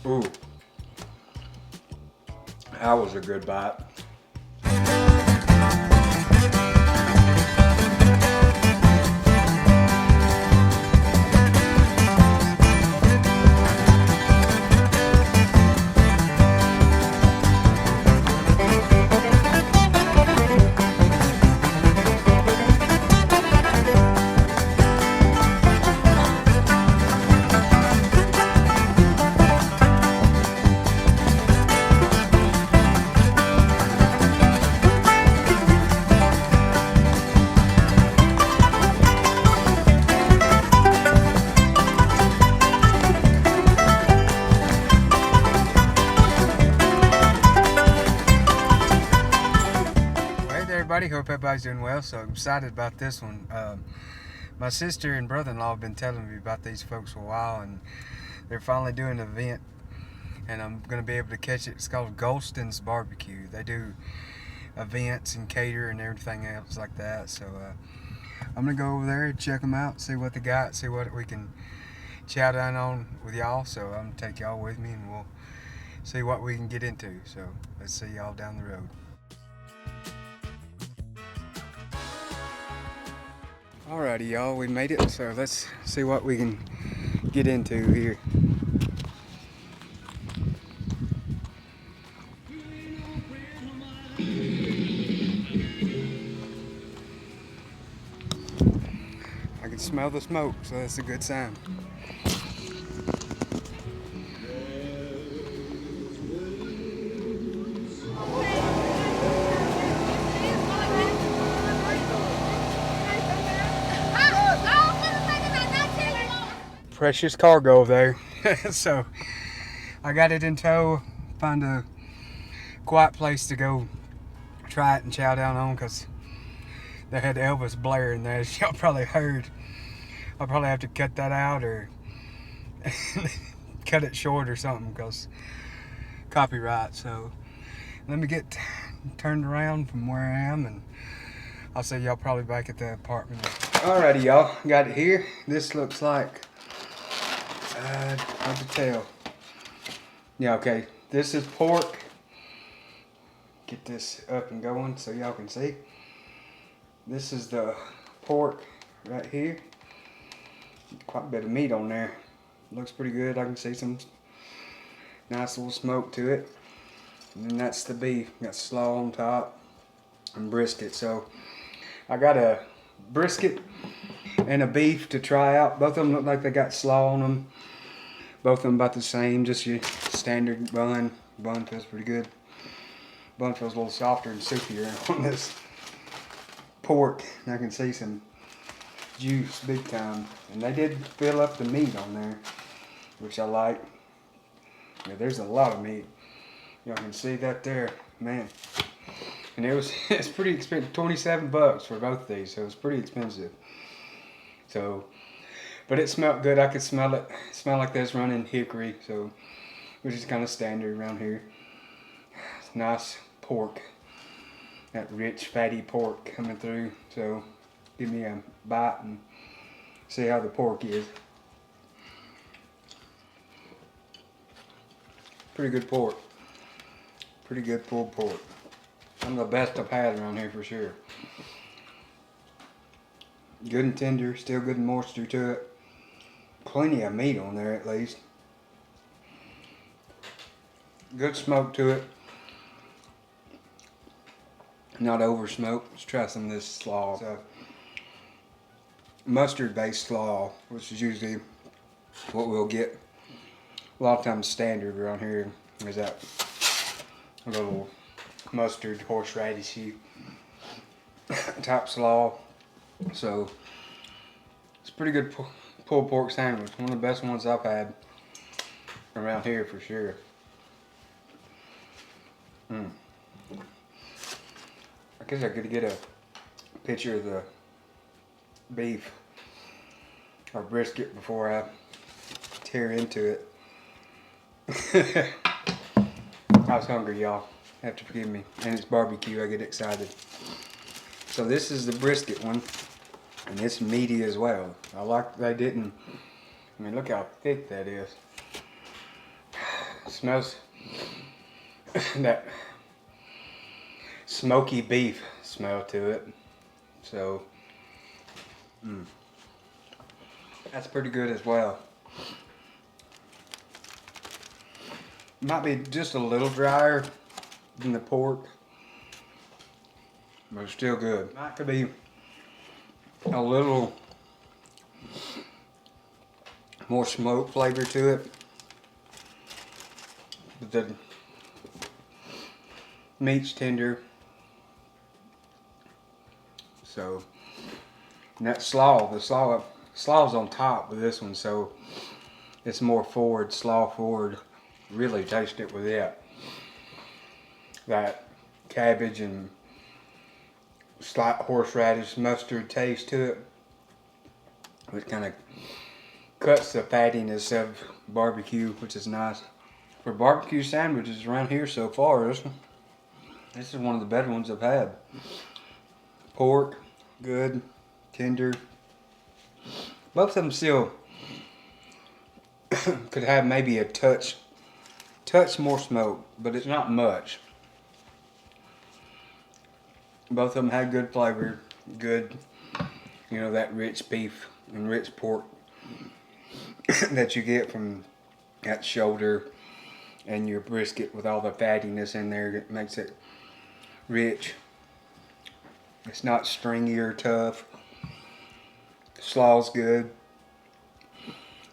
Ooh, that was a good bite. Everybody, hope everybody's doing well. So I'm excited about this one. My sister and brother-in-law have been telling me about these folks for a while, and they're finally doing an event, and I'm going to be able to catch it. It's called Gholston's Barbecue. They do events and cater and everything else like that. So I'm going to go over there and check them out, see what they got, see what we can chow down on with y'all. So I'm going to take y'all with me, and we'll see what we can get into. So let's see y'all down the road. Alrighty, y'all, we made it, so let's see what we can get into here. I can smell the smoke, so that's a good sign. Precious cargo there. So I got it in tow, find a quiet place to go try it and chow down on, because they had Elvis blaring there, as y'all probably heard. I'll probably have to cut that out or cut it short or something, because copyright. So let me get turned around from where I am, and I'll see y'all probably back at the apartment. Alrighty, y'all, got it here. This looks like, hard to tell. Yeah, okay, this is pork. Get this up and going so y'all can see. This is the pork right here. Quite a bit of meat on there. Looks pretty good. I can see some nice little smoke to it. And then that's the beef. Got slaw on top and brisket. So I got a brisket and a beef to try out. Both of them look like they got slaw on them. Both of them about the same, just your standard bun. Bun feels pretty good. Bun feels a little softer and soupier on this pork. And I can see some juice big time. And they did fill up the meat on there, which I like. Yeah, there's a lot of meat. Y'all can see that there, man. And it's pretty expensive, $27 for both of these, so it's pretty expensive. So, but it smelled good. I could smell it. It smelled like this running hickory, so which is kind of standard around here. It's nice pork, that rich fatty pork coming through. So give me a bite and see how the pork is. Pretty good pork. Pretty good pulled pork. Some of the best I've had around here for sure. Good and tender, still good moisture to it. Plenty of meat on there at least. Good smoke to it. Not over smoked. Let's try some of this slaw. It's a mustard based slaw, which is usually what we'll get. A lot of times standard around here is that little mustard horseradishy type slaw. So it's a pretty good pulled pork sandwich. One of the best ones I've had around here for sure. I guess I could get a picture of the beef or brisket before I tear into it. I was hungry, y'all. Have to forgive me. And it's barbecue, I get excited. So this is the brisket one, and it's meaty as well. I like they didn't, I mean, look how thick that is. smells that smoky beef smell to it. So that's pretty good as well. Might be just a little drier than the pork, but it's still good. Might could be a little more smoke flavor to it, but the meat's tender. So, and that slaw, the slaw's on top with this one, so it's more forward, slaw forward. Really taste it with that cabbage and slight horseradish mustard taste to it, which kind of cuts the fattiness of barbecue, which is nice. For barbecue sandwiches around here so far, this is one of the better ones I've had. Pork, good, tender. Both of them still could have maybe a touch more smoke, but it's not much. Both of them had good flavor, good, you know, that rich beef and rich pork that you get from that shoulder and your brisket with all the fattiness in there that makes it rich. It's not stringy or tough. The slaw's good.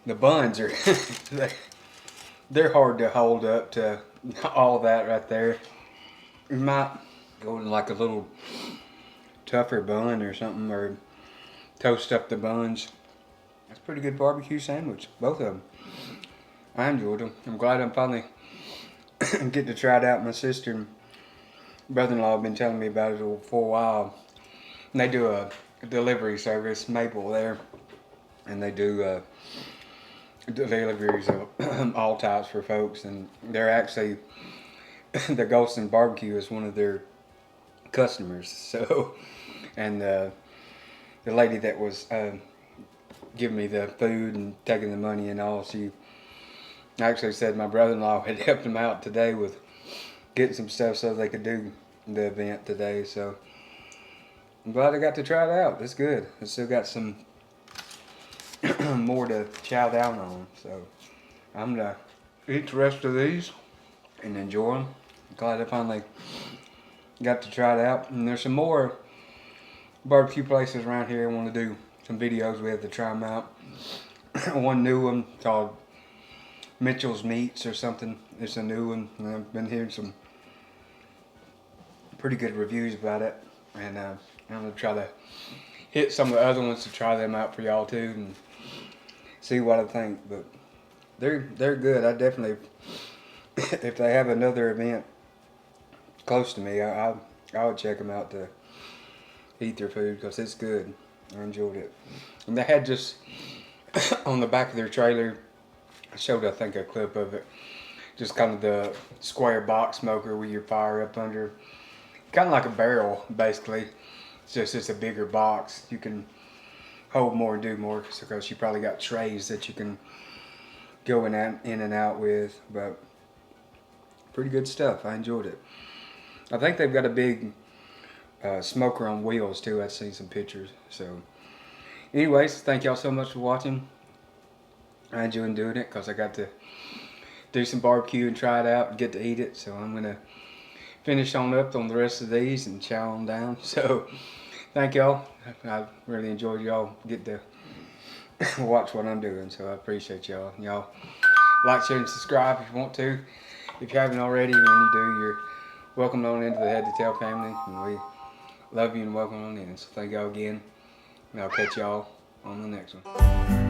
The buns are they're hard to hold up to all that right there. You might go in like a little tougher bun or something, or toast up the buns. That's a pretty good barbecue sandwich, both of them. I enjoyed them. I'm glad I'm finally getting to try it out. My sister and brother-in-law have been telling me about it for a while. And they do a delivery service, Maple there, and they do deliveries of all types for folks, and they're actually the Gholston barbecue is one of their customers. So, and the lady that was giving me the food and taking the money and all, she actually said my brother-in-law had helped them out today with getting some stuff so they could do the event today. So I'm glad I got to try it out. It's good. I still got some more to chow down on, so I'm gonna eat the rest of these and enjoy them. I'm glad I finally got to try it out. And there's some more barbecue places around here I want to do some videos with to try them out. One new one called Mitchell's Meats or something. It's a new one, and I've been hearing some pretty good reviews about it, and I'm gonna try to hit some of the other ones to try them out for y'all too and see what I think. But they're good. I definitely, if they have another event close to me, I would check them out to eat their food, because it's good. I enjoyed it. And they had just on the back of their trailer, I showed I think a clip of it, just kind of the square box smoker with your fire up under, kind of like a barrel basically. It's a bigger box. You can hold more and do more, because you probably got trays that you can go in and out with. But pretty good stuff. I enjoyed it. I think they've got a big smoker on wheels too. I've seen some pictures. So anyways, thank y'all so much for watching. I enjoyed doing it because I got to do some barbecue and try it out and get to eat it. So I'm gonna finish on up on the rest of these and chow on down. So thank y'all. I really enjoyed y'all get to watch what I'm doing, so I appreciate y'all. Y'all like, share, and subscribe if you want to. If you haven't already, when you do, you're welcome on into the Head to Tail family, and we love you and welcome on in. So thank y'all again, and I'll catch y'all on the next one.